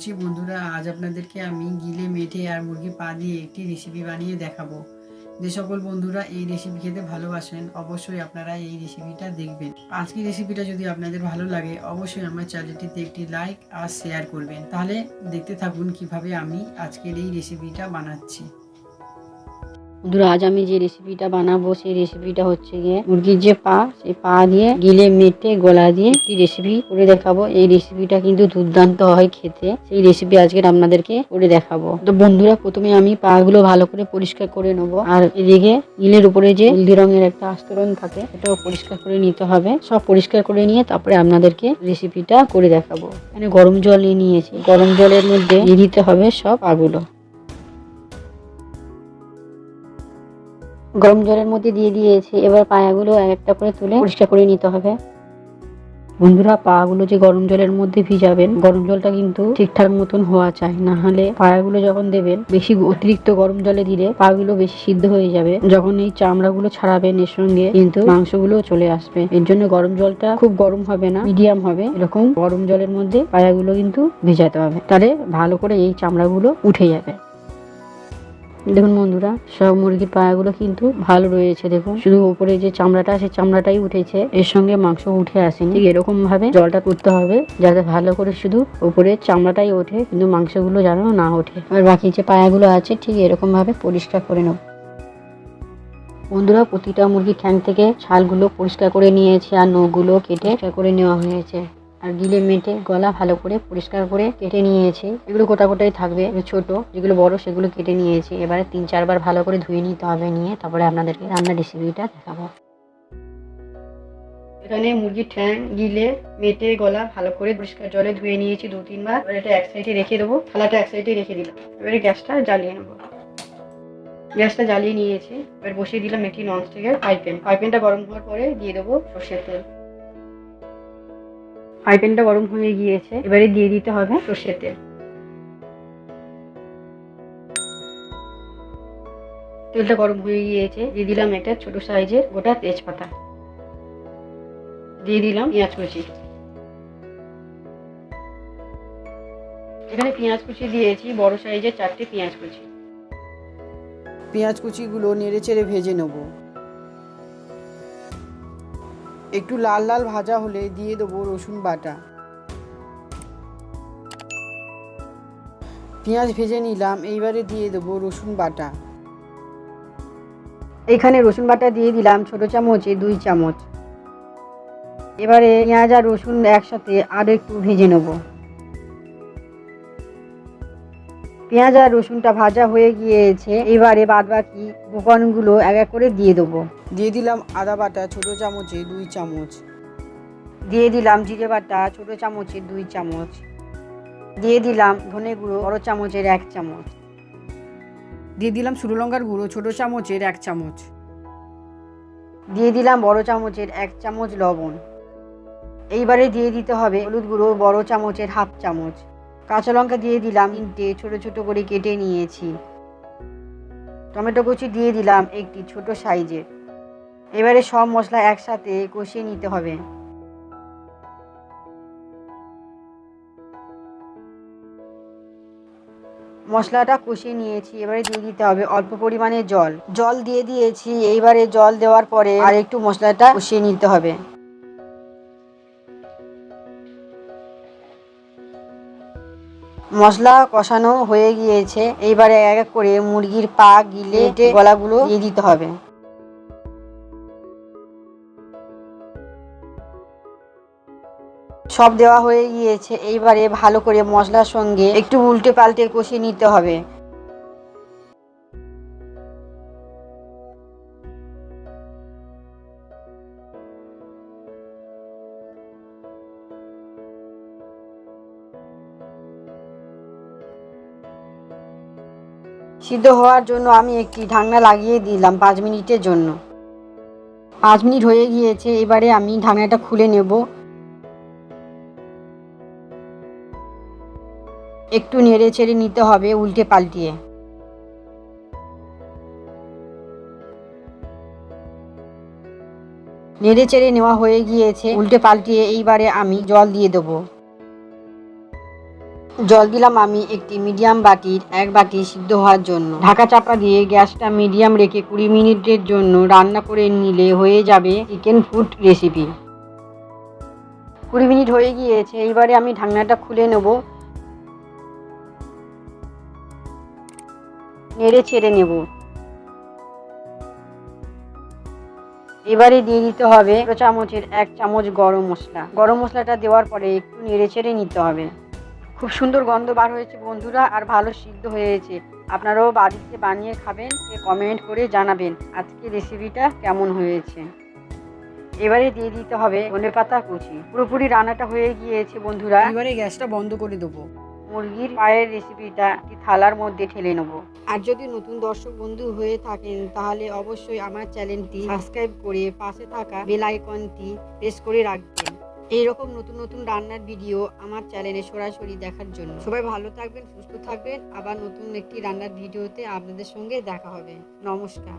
বলছি বন্ধুরা, আজ আপনাদেরকে আমি গিলে মেটে আর মুরগি পা দিয়ে একটি রেসিপি বানিয়ে দেখাবো। যে সকল বন্ধুরা এই রেসিপি খেতে ভালোবাসেন অবশ্যই আপনারা এই রেসিপিটা দেখবেন। আজকের রেসিপিটা যদি আপনাদের ভালো লাগে অবশ্যই আমার চ্যানেলটিতে একটি লাইক আর শেয়ার করবেন। তাহলে দেখতে থাকুন কিভাবে আমি আজকের এই রেসিপিটা বানাচ্ছি। বন্ধুরা, আজ আমি যে রেসিপিটা বানাবো সেই রেসিপিটা হচ্ছে গিয়ে মুরগির যে পা, সেই পা দিয়ে গিলে মেটে গলা দিয়ে একটি রেসিপি করে দেখাবো। এই রেসিপিটা কিন্তু দুর্দান্ত হয় খেতে। সেই রেসিপি আজকে আপনাদেরকে করে দেখাবো। তো বন্ধুরা, প্রথমে আমি পা গুলো ভালো করে পরিষ্কার করে নেবো। আর এদিকে গিলের উপরে যে হলদি রঙের একটা আস্তরণ থাকে সেটাও পরিষ্কার করে নিতে হবে। সব পরিষ্কার করে নিয়ে তারপরে আপনাদেরকে রেসিপিটা করে দেখাবো। এখানে গরম জল নিয়েছি, গরম জলের মধ্যে দিয়ে দিতে হবে সব পাগুলো। গরম জলের মধ্যে দিয়ে দিয়েছি। এবার পায়াগুলো একটা করে তুলে পরিষ্কার করে নিতে হবে। বন্ধুরা, পাগুলো যে গরম জলের মধ্যে ভিজাবেন, গরম জলটা কিন্তু ঠিকঠাক মতন হওয়া চাই, না হলে পায়াগুলো যখন দেবেন বেশি অতিরিক্ত গরম জলে দিলে পাগুলো বেশি সিদ্ধ হয়ে যাবে। যখন এই চামড়াগুলো ছাড়াবেন এর সঙ্গে কিন্তু মাংসগুলো চলে আসবে। এর জন্য গরম জলটা খুব গরম হবে না, মিডিয়াম হবে, এরকম গরম জলের মধ্যে পায়াগুলো কিন্তু ভেজাতে হবে। তাহলে ভালো করে এই চামড়াগুলো উঠে যাবে। দেখুন বন্ধুরা, সব মুরগির পায়াগুলো কিন্তু ভালো রয়েছে। দেখুন, শুধু উপরে যে চামড়াটা আছে চামড়াটাই উঠেছে, এর সঙ্গে মাংস উঠে আসেনি। ঠিক এরকম ভাবে জলটা করতে হবে যাতে ভালো করে শুধু উপরে চামড়াটাই ওঠে, কিন্তু মাংসগুলো যেন না ওঠে। আর বাকি যে পায়াগুলো আছে ঠিক এরকম ভাবে পরিষ্কার করে নেব। বন্ধুরা, প্রতিটা মুরগির ঠ্যাং থেকে ছালগুলো পরিষ্কার করে নিয়েছে আর নখগুলো কেটে করে নেওয়া হয়েছে। আর গিলে মেটে গলা ভালো করে পরিষ্কার করে কেটে নিয়েছি। এগুলো গোটা গোটাই থাকবে, ছোট যেগুলো বড় সেগুলো কেটে নিয়েছি। এবারে 3-4 বার ভালো করে ধুয়ে নিতে হবে, নিয়ে তারপরে আপনাদেরকে রান্নার রেসিপিটা দেখাবো। এখানে মুরগির ঠ্যাং গিলে মেটে গলা ভালো করে পরিষ্কার জলে ধুয়ে নিয়েছি 2-3 বার। এবার এটা এক সাইডে রেখে দেবো, থালাটা এক সাইডে রেখে দিলাম। এবারে গ্যাসটা জ্বালিয়ে নেবো। গ্যাসটা জ্বালিয়ে নিয়েছি। এবার বসিয়ে দিলাম একটি ননস্টিকের ফ্রাই প্যানটা গরম হওয়ার পরে দিয়ে দেবো সর্ষের তেল। ফ্রাই প্যানটা গরম হয়ে গিয়েছে, এবারে দিয়ে দিতে হবে সর্ষের তেল। তেলটা গরম হয়ে গিয়েছে, দিয়ে দিলাম একটা ছোট সাইজের গোটা তেজপাতা, দিয়ে দিলাম পেঁয়াজ কুচি। এখানে পেঁয়াজ কুচি দিয়েছি বড় সাইজের 4টে পেঁয়াজ কুচি। পেঁয়াজ কুচিগুলো নেড়ে চেড়ে ভেজে নেব। একটু লাল লাল ভাজা হলে দিয়ে দেবো রসুন বাটা। পেঁয়াজ ভেজে নিলাম, এইবারে দিয়ে দেবো রসুন বাটা। এখানে রসুন বাটা দিয়ে দিলাম ছোট চামচে 2 চামচ। এবারে পেঁয়াজ আর রসুন একসাথে আরো একটু ভেজে নেব। পেঁয়াজ আর রসুনটা ভাজা হয়ে গিয়েছে, এবারে বাদবাকি উপকরণগুলো এক এক করে দিয়ে দেবো। দিয়ে দিলাম আদা বাটা ছোট চামচে 2 চামচ। দিয়ে দিলাম জিরে বাটা ছোট চামচের 2 চামচ। দিয়ে দিলাম ধনে গুঁড়ো বড় চামচের 1 চামচ। দিয়ে দিলাম শুকনো লঙ্কার গুঁড়ো ছোট চামচের 1 চামচ। দিয়ে দিলাম বড় চামচের 1 চামচ লবণ। এইবারে দিয়ে দিতে হবে হলুদ গুঁড়ো বড় চামচের 1/2 চামচ। কাঁচা লঙ্কা দিয়ে দিলাম 3টে, ছোট ছোট করে কেটে নিয়েছি। টমেটো কুচি দিয়ে দিলাম একটি ছোট সাইজের। এবারে সব মশলা একসাথে কষিয়ে নিতে হবে। মশলাটা কষিয়ে নিয়েছি, এবারে দিয়ে দিতে হবে অল্প পরিমাণে জল দিয়ে দিয়েছি। এইবারে জল দেওয়ার পরে আর একটু মশলাটা কষিয়ে নিতে হবে। মশলা কষানো হয়ে গিয়েছে, এইবারে এক এক করে মুরগির পা গিলে গলাগুলো দিয়ে দিতে হবে। সব দেওয়া হয়ে গিয়েছে, এইবারে ভালো করে মশলার সঙ্গে একটু উল্টে পাল্টে কষিয়ে নিতে হবে। সিদ্ধ হওয়ার জন্য আমি একটি ঢাকনা লাগিয়ে দিলাম 5 মিনিটের জন্য। 5 মিনিট হয়ে গিয়েছে, এবারে আমি ঢাকনাটা খুলে নেব। একটু নেড়ে চেড়ে নিতে হবে উল্টে পাল্টিয়ে। নেড়ে চেড়ে নেওয়া হয়ে গিয়েছে, উল্টে পাল্টিয়ে এইবারে আমি জল দিয়ে দেবো। জল দিলাম আমি একটি মিডিয়াম বাটির 1 বাটি সিদ্ধ হওয়ার জন্য। ঢাকা চাপা দিয়ে গ্যাসটা মিডিয়াম রেখে 20 মিনিটের জন্য রান্না করে নিলে হয়ে যাবে চিকেন ফুড রেসিপি। 20 মিনিট হয়ে গিয়েছে, এইবারে আমি ঢাকনাটা খুলে নেব, নেড়ে ছেড়ে নেব। এবারে দিয়ে দিতে হবে ছোট চামচের 1 চামচ গরম মশলা। গরম মশলাটা দেওয়ার পরে একটু নেড়ে ছেড়ে নিতে হবে। খুব সুন্দর গন্ধ বার হয়েছে বন্ধুরা, আর ভালো সিদ্ধ হয়েছে। আপনারাও বাড়িতে বানিয়ে খাবেন, কমেন্ট করে জানাবেন আজকে রেসিপিটা কেমন হয়েছে। এবারে দিয়ে দিতে হবে ধনেপাতা কুচি। পুরোপুরি রান্নাটা হয়ে গিয়েছে বন্ধুরা, এবারে গ্যাসটা বন্ধ করে দেবো। মুরগির পায়ের রেসিপিটা একটি থালার মধ্যে ঢেলে নেব। আর যদি নতুন দর্শক বন্ধু হয়ে থাকেন তাহলে অবশ্যই আমার চ্যানেলটি সাবস্ক্রাইব করে পাশে থাকা বেল আইকনটি প্রেস করে রাখবেন এইরকম নতুন নতুন রান্নার ভিডিও আমার চ্যানেলে সরাসরি দেখার জন্য। সবাই ভালো থাকবেন, সুস্থ থাকবেন। আবার নতুন একটি রান্নার ভিডিওতে আপনাদের সঙ্গে দেখা হবে। নমস্কার।